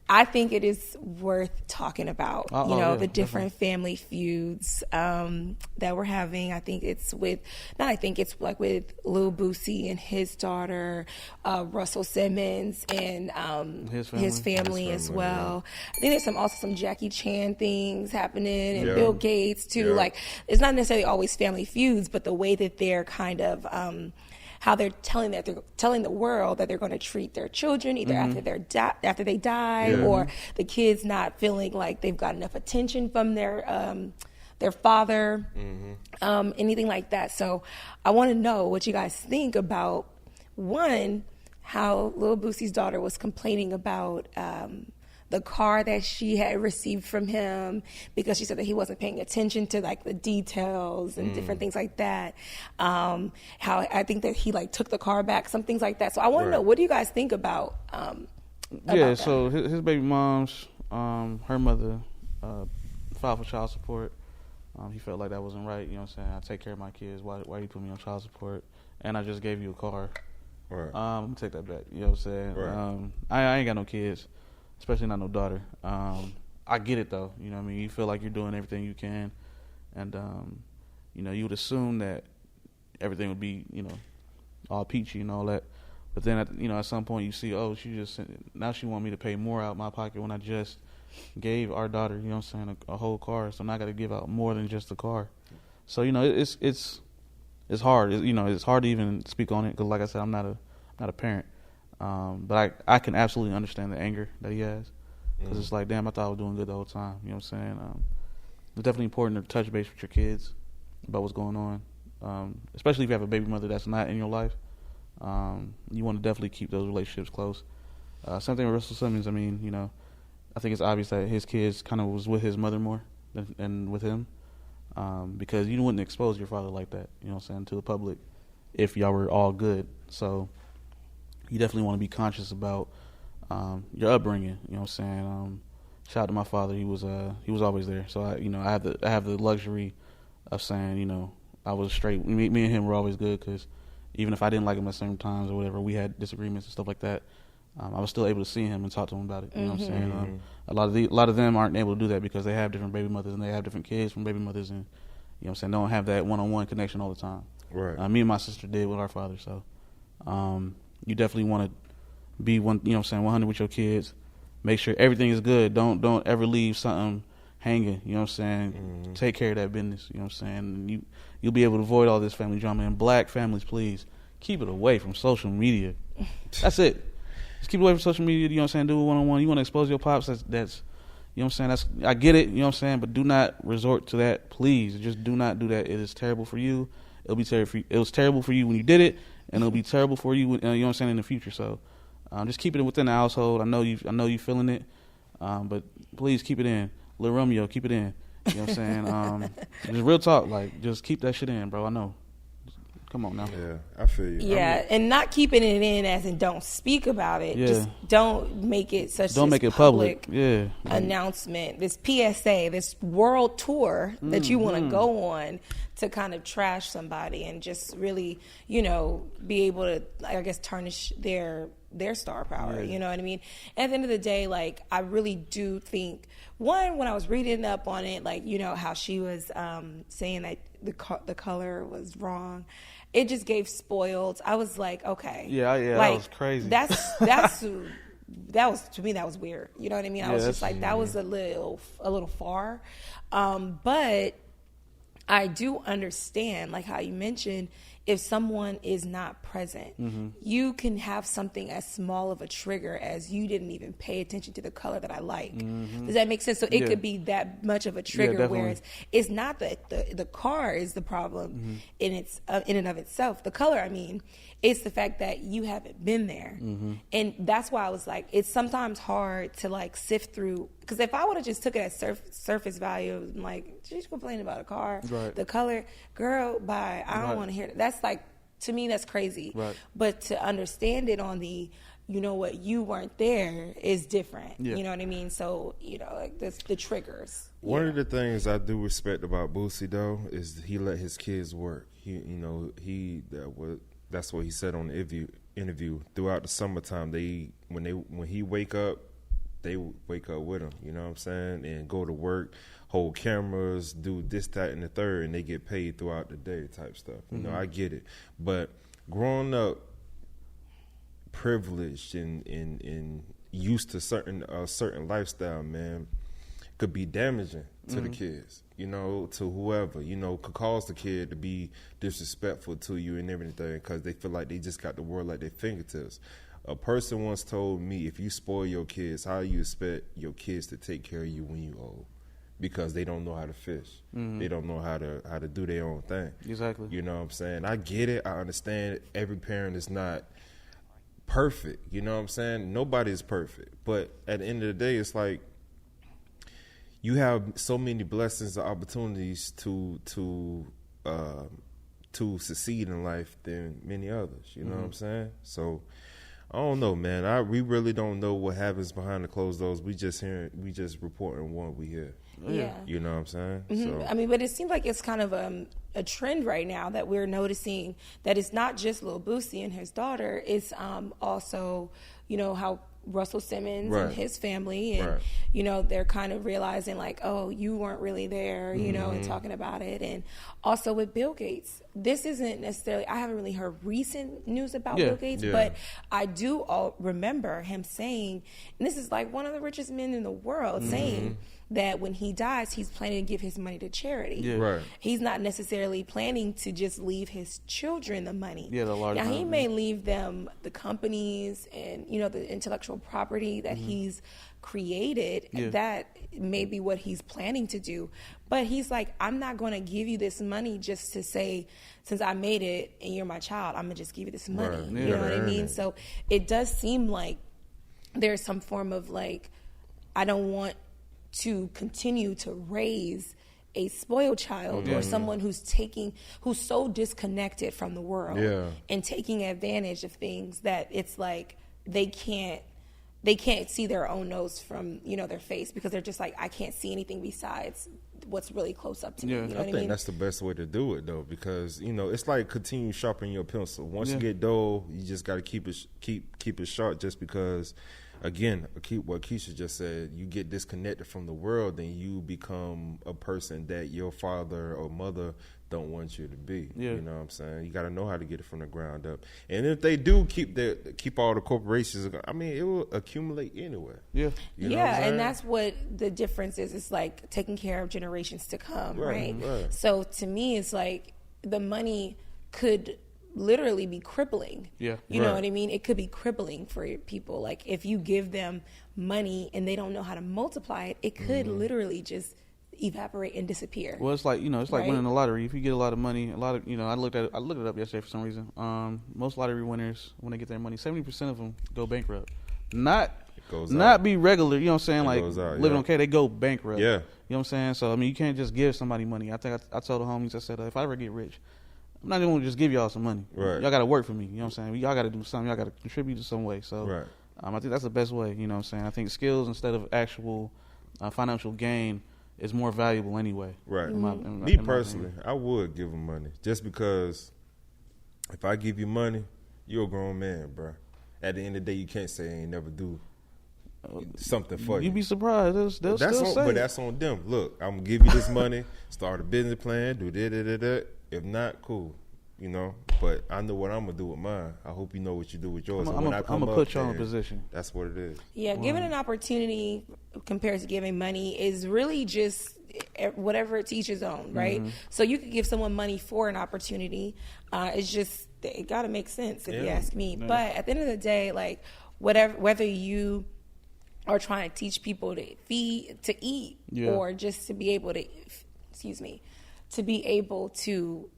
I think it is worth talking about, the different definitely. family feuds that we're having. It's with Lil Boosie and his daughter, Russell Simmons, and his family as well. Yeah. I think there's also some Jackie Chan things happening, and Bill Gates too. Yeah. Like, it's not necessarily always family feuds, but the way that they're kind of how they're telling the world that they're going to treat their children either after they die, or the kids not feeling like they've got enough attention from their father, anything like that. So I want to know what you guys think about, one, how Lil Boosie's daughter was complaining about the car that she had received from him, because she said that he wasn't paying attention to like the details and different things like that. How I think that he took the car back, some things like that. So I want to know, what do you guys think about that? So his baby mom's, her mother filed for child support. He felt like that wasn't right. You know what I'm saying? I take care of my kids. Why you put me on child support? And I just gave you a car. Right. I'm gonna take that back. You know what I'm saying? Right. I ain't got no kids, especially not no daughter. I get it though. You know what I mean? You feel like you're doing everything you can, and you would assume that everything would be all peachy and all that. But then at some point you see, now she want me to pay more out my pocket when I just gave our daughter, you know what I'm saying, a whole car. So now I got to give out more than just the car. So it's hard. It's hard to even speak on it because, like I said, I'm not a parent. But I can absolutely understand the anger that he has, because it's like, damn, I thought I was doing good the whole time. You know what I'm saying? It's definitely important to touch base with your kids about what's going on, especially if you have a baby mother that's not in your life. You want to definitely keep those relationships close. Same thing with Russell Simmons. I mean, I think it's obvious that his kids kind of was with his mother more than with him, because you wouldn't expose your father like that, you know what I'm saying, to the public if y'all were all good. So you definitely want to be conscious about your upbringing. You know what I'm saying? Shout out to my father. He was always there. So I have the luxury of saying, I was straight. Me and him were always good, because even if I didn't like him at certain times or whatever, we had disagreements and stuff like that. I was still able to see him and talk to him about it. You know what I'm saying? A lot of them aren't able to do that because they have different baby mothers and they have different kids from baby mothers, and what I'm saying, don't have that one-on-one connection all the time. Right. Me and my sister did with our father. So you definitely want to be 100 with your kids. Make sure everything is good. Don't ever leave something hanging. You know what I'm saying? Take care of that business. You know what I'm saying? You'll be able to avoid all this family drama. And black families, please keep it away from social media. That's it. Just keep it away from social media. You know what I'm saying? Do it one-on-one. You want to expose your pops? That's you know what I'm saying? I get it. You know what I'm saying? But do not resort to that. Please, just do not do that. It is terrible for you. It'll be terrible for you. It was terrible for you when you did it, and it'll be terrible for you. You know what I'm saying, in the future. So just keep it within the household. I know you feeling it, but please keep it in. Lil Romeo, keep it in. You know what I'm saying? Just real talk. Like, just keep that shit in, bro. I know. Come on now. Yeah, I feel you. Yeah, and not keeping it in as in don't speak about it. Yeah. Just don't make it don't make it public. Yeah. Announcement. This PSA, this world tour that you want to go on to kind of trash somebody and just really, be able to, I guess, tarnish their star power. Yeah. You know what I mean? At the end of the day, like, I really do think, one, when I was reading up on it, like, how she was saying that the color was wrong, it just gave spoiled. I was like, okay. Yeah, like, that was crazy. That was, to me, that was weird. You know what I mean? I was just like, that was a little far. But I do understand, like how you mentioned, if someone is not present, you can have something as small of a trigger as you didn't even pay attention to the color that I like. Does that make sense? So it could be that much of a trigger, whereas it's not the car is the problem in and of itself. The color, I mean, it's the fact that you haven't been there. And that's why I was like, it's sometimes hard to like sift through, because if I would have just took it at surface value, I'm like, she's complaining about a car, the color, girl, bye. I don't want to hear that. That's like, to me, that's crazy. Right. But to understand it on the, you weren't there is different. Yeah. You know what I mean? So, like the triggers. One of the things I do respect about Boosie though is he let his kids work. That's what he said on the interview. Throughout the summertime, when he wake up, they wake up with them, you know what I'm saying, and go to work, hold cameras, do this, that, and the third, and they get paid throughout the day type stuff. You know, I get it. But growing up privileged and used to certain lifestyle, man, could be damaging to the kids, you know, to whoever, you know, could cause the kid to be disrespectful to you and everything because they feel like they just got the world at their fingertips. A person once told me, if you spoil your kids, how do you expect your kids to take care of you when you old? Because they don't know how to fish. They don't know how to do their own thing. Exactly. You know what I'm saying? I get it. I understand every parent is not perfect. You know what I'm saying? Nobody is perfect. But at the end of the day, it's like you have so many blessings and opportunities to succeed in life than many others. You know what I'm saying? So I don't know, man. We really don't know what happens behind the closed doors. We just reporting what we hear. Yeah. You know what I'm saying? So, I mean, but it seems like it's kind of a trend right now that we're noticing that it's not just Lil Boosie and his daughter. It's also, you know, how Russell Simmons and his family and, you know, they're kind of realizing like, oh, you weren't really there, you know, and talking about it. And also with Bill Gates, this isn't necessarily, I haven't really heard recent news about Bill Gates, but I do remember him saying, and this is like one of the richest men in the world saying that when he dies, he's planning to give his money to charity. Yeah. Right. He's not necessarily planning to just leave his children the money. Yeah, the large now, he amount, may leave them the companies and, you know, the intellectual property that he's created. That may be what he's planning to do. But he's like, I'm not going to give you this money just to say, since I made it and you're my child, I'm going to just give you this money. Right. You know what I mean? So it does seem like there's some form of like, I don't want to continue to raise a spoiled child or someone who's so disconnected from the world and taking advantage of things that it's like they can't see their own nose from, you know, their face because they're just like, I can't see anything besides what's really close up to me. You know I think that's the best way to do it though, because, you know, it's like continue sharpening your pencil. Once you get dull, you just got to keep it sharp, just because, again, what Keisha just said, you get disconnected from the world, then you become a person that your father or mother don't want you to be. You know what I'm saying? You got to know how to get it from the ground up. And if they do keep all the corporations, I mean, it will accumulate anyway. Yeah. You know and that's what the difference is. It's like taking care of generations to come, right? So to me, it's like the money could literally be crippling. You know what I mean? It could be crippling for people. Like if you give them money and they don't know how to multiply it, it could literally just evaporate and disappear. Well, it's like, you know, it's like winning the lottery. If you get a lot of money, you know, I looked it up yesterday for some reason. Most lottery winners, when they get their money, 70% of them go bankrupt. Not be regular, you know what I'm saying? Like living okay, they go bankrupt. You know what I'm saying? So I mean, you can't just give somebody money. I think I told the homies, I said, if I ever get rich, I'm not even going to just give y'all some money. Y'all got to work for me. You know what I'm saying? Y'all got to do something. Y'all got to contribute to some way. So I think that's the best way. You know what I'm saying? I think skills instead of actual financial gain is more valuable anyway. Me personally, I would give them money just because if I give you money, you're a grown man, bro. At the end of the day, you can't say I ain't never do something for you. You'd be surprised. They'll still say. But that's on them. Look, I'm going to give you this money, start a business plan, do that. If not, cool. You know, but I know what I'm going to do with mine. I hope you know what you do with yours. I'm going to put you in a position. That's what it is. Yeah, giving an opportunity compared to giving money is really just whatever it teaches own, right? So you could give someone money for an opportunity. It's just, it got to make sense if you ask me. But at the end of the day, like whether you are trying to teach people to eat or just to be able to, to be able to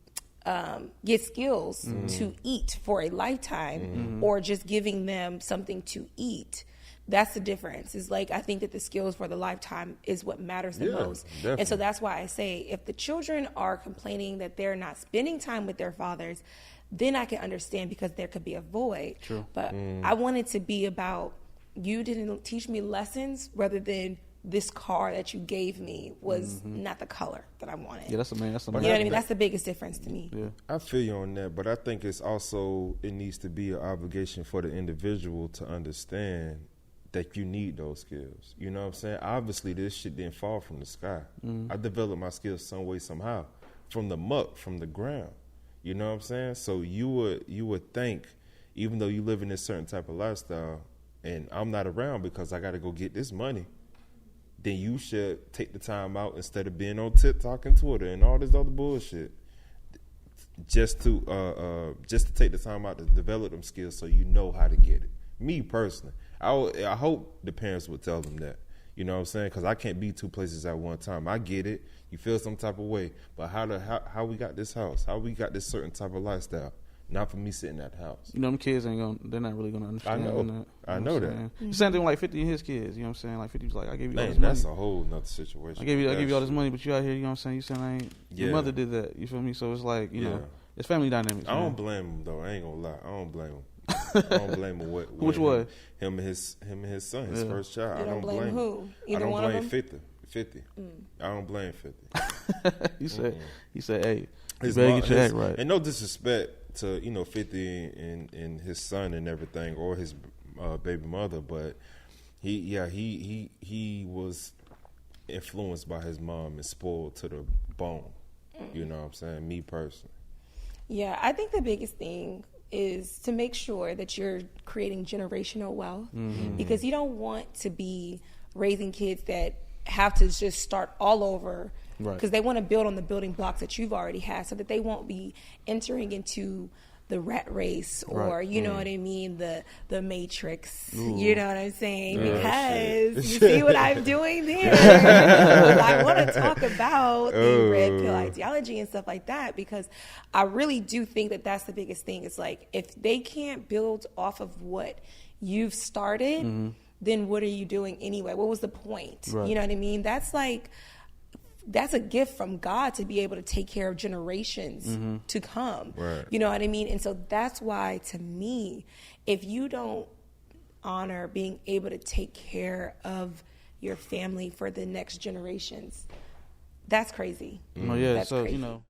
get skills to eat for a lifetime or just giving them something to eat. That's the difference. Is like, I think that the skills for the lifetime is what matters the most. Definitely. And so that's why I say if the children are complaining that they're not spending time with their fathers, then I can understand because there could be a void. True. But I want it to be about, you didn't teach me lessons rather than this car that you gave me was not the color that I wanted. Yeah, that's the main. You know what I mean? That's the biggest difference to me. Yeah, I feel you on that, but I think it needs to be an obligation for the individual to understand that you need those skills. You know what I'm saying? Obviously, this shit didn't fall from the sky. I developed my skills some way, somehow, from the muck, from the ground. You know what I'm saying? So you would think, even though you live in this certain type of lifestyle, and I'm not around because I got to go get this money, then you should take the time out instead of being on TikTok and Twitter and all this other bullshit, just to take the time out to develop them skills so you know how to get it. Me personally, I hope the parents would tell them that. You know what I'm saying? Because I can't be two places at one time. I get it. You feel some type of way, but how we got this house? How we got this certain type of lifestyle? Not for me sitting at the house. You know, them kids they're not really gonna understand. I know that. Same thing with like 50 and his kids. You know what I'm saying? Like 50 was like, I gave you all this that's money. a whole nother situation. I gave you all this money, but you out here, you know what I'm saying? Your mother did that. You feel me? So it's like, you know, it's family dynamics. I don't blame him though. I ain't gonna lie. I don't blame him. I don't blame him. Which one? Him and his son, his first child. You don't blame who? Either I don't one blame of them? 50. I don't blame 50. He said, hey, his you better get your act right. And no disrespect to 50 and his son and everything, or his baby mother, but he was influenced by his mom and spoiled to the bone. You know what I'm saying? Me personally. Yeah, I think the biggest thing is to make sure that you're creating generational wealth, because you don't want to be raising kids that have to just start all over, because they want to build on the building blocks that you've already had, so that they won't be entering into the rat race or you know what I mean, the matrix. You know what I'm saying? Because you see what I'm doing there. I want to talk about the red pill ideology and stuff like that, because I really do think that that's the biggest thing. It's like, if they can't build off of what you've started, then what are you doing anyway? What was the point? You know what I mean? That's a gift from God to be able to take care of generations to come. You know what I mean? And so that's why, to me, if you don't honor being able to take care of your family for the next generations, that's crazy. Oh, yeah. That's so, crazy. you know.